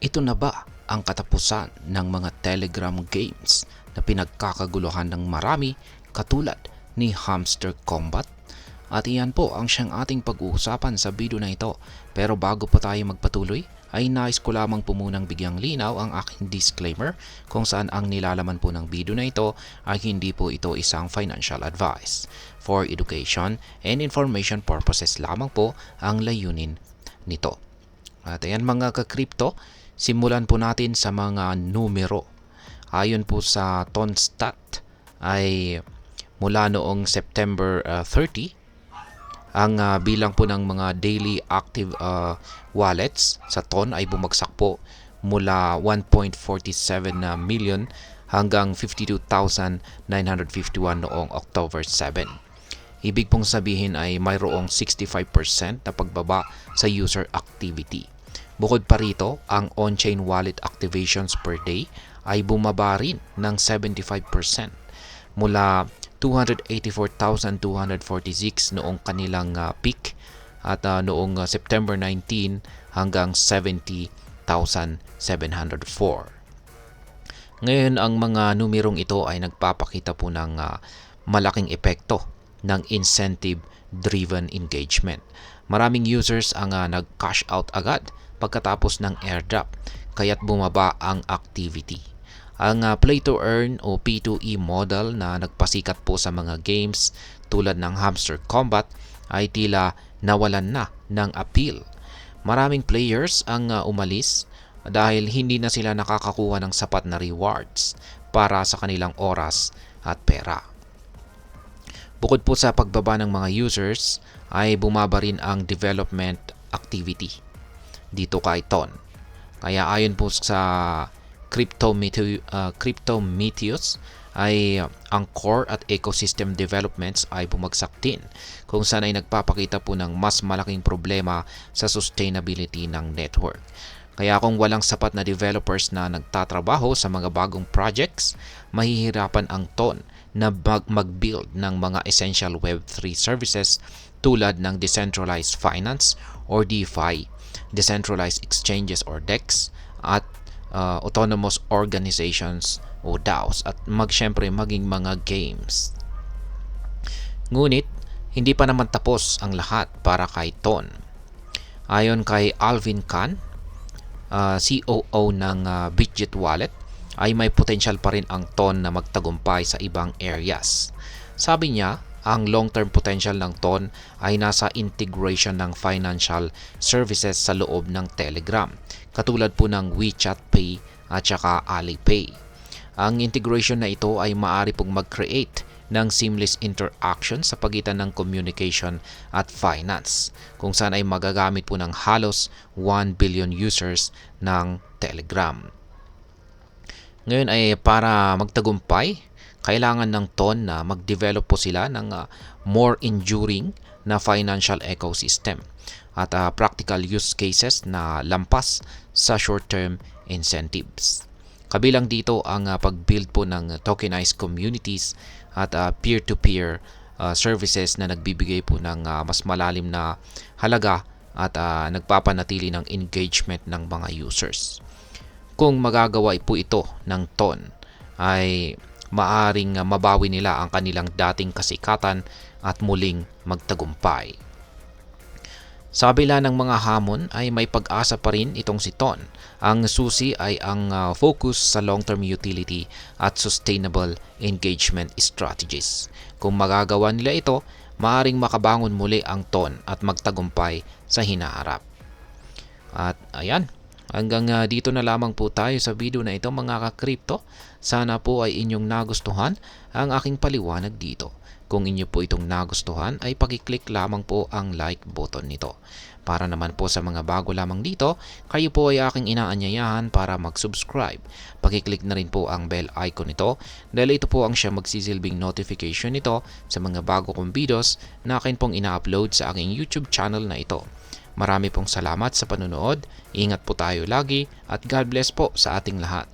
Ito na ba ang katapusan ng mga Telegram games na pinagkakaguluhan ng marami katulad ni Hamster Combat? At iyan po ang siyang ating pag-uusapan sa video na ito. Pero bago pa tayo magpatuloy, ay nais ko lamang po munang bigyang linaw ang aking disclaimer kung saan ang nilalaman po ng video na ito ay hindi po ito isang financial advice. For education and information purposes lamang po ang layunin nito. At ayan mga ka-crypto, simulan po natin sa mga numero. Ayon po sa Tonstat ay mula noong September 30, ang bilang po ng mga daily active wallets sa TON ay bumagsak po mula 1.47 million hanggang 52,951 noong October 7. Ibig pong sabihin ay mayroong 65% na pagbaba sa user activity. Bukod pa rito, ang on-chain wallet activations per day ay bumaba rin ng 75% mula 284,246 noong kanilang peak at noong September 19 hanggang 70,704. Ngayon, ang mga numerong ito ay nagpapakita po ng malaking epekto ng incentive-driven engagement. Maraming users ang nag-cash out agad pagkatapos ng airdrop, kaya't bumaba ang activity. Ang play to earn o P2E model na nagpasikat po sa mga games tulad ng Hamster Combat ay tila nawalan na ng appeal. Maraming players ang umalis dahil hindi na sila nakakakuha ng sapat na rewards para sa kanilang oras at pera. Bukod po sa pagbaba ng mga users ay bumaba rin ang development activity dito kay TON. Kaya ayon po sa Cryptometeus ay ang core at ecosystem developments ay bumagsak din, kung saan ay nagpapakita po ng mas malaking problema sa sustainability ng network. Kaya kung walang sapat na developers na nagtatrabaho sa mga bagong projects, mahihirapan ang TON na mag-build ng mga essential Web3 services tulad ng decentralized finance or DeFi, decentralized exchanges or DEX, at autonomous organizations o DAOs, at syempre maging mga games. Ngunit, hindi pa naman tapos ang lahat para kay TON. Ayon kay Alvin Khan, COO ng Bitget Wallet, ay may potential pa rin ang TON na magtagumpay sa ibang areas. Sabi niya, ang long-term potential ng TON ay nasa integration ng financial services sa loob ng Telegram, katulad po ng WeChat Pay at saka Alipay. Ang integration na ito ay maaari pong mag-create ng seamless interaction sa pagitan ng communication at finance, kung saan ay magagamit po ng halos 1 billion users ng Telegram. Ngayon ay para magtagumpay, kailangan ng TON na mag-develop po sila ng more enduring na financial ecosystem at practical use cases na lampas sa short-term incentives. Kabilang dito ang pag-build po ng tokenized communities at peer-to-peer services na nagbibigay po ng mas malalim na halaga at nagpapanatili ng engagement ng mga users. Kung magagawa po ito ng TON, ay maaring mabawi nila ang kanilang dating kasikatan at muling magtagumpay. Sa kabila ng mga hamon ay may pag-asa pa rin itong si TON. Ang susi ay ang focus sa long-term utility at sustainable engagement strategies. Kung magagawa nila ito, maaring makabangon muli ang TON at magtagumpay sa hinaharap. At ayan, hanggang dito na lamang po tayo sa video na ito mga ka-crypto. Sana po ay inyong nagustuhan ang aking paliwanag dito. Kung inyo po itong nagustuhan ay pakiclick lamang po ang like button nito. Para naman po sa mga bago lamang dito, kayo po ay aking inaanyayahan para mag-subscribe. Pakiclick na rin po ang bell icon nito dahil ito po ang siya magsisilbing notification nito sa mga bago kong videos na akin pong ina-upload sa aking YouTube channel na ito. Marami pong salamat sa panonood, ingat po tayo lagi at God bless po sa ating lahat.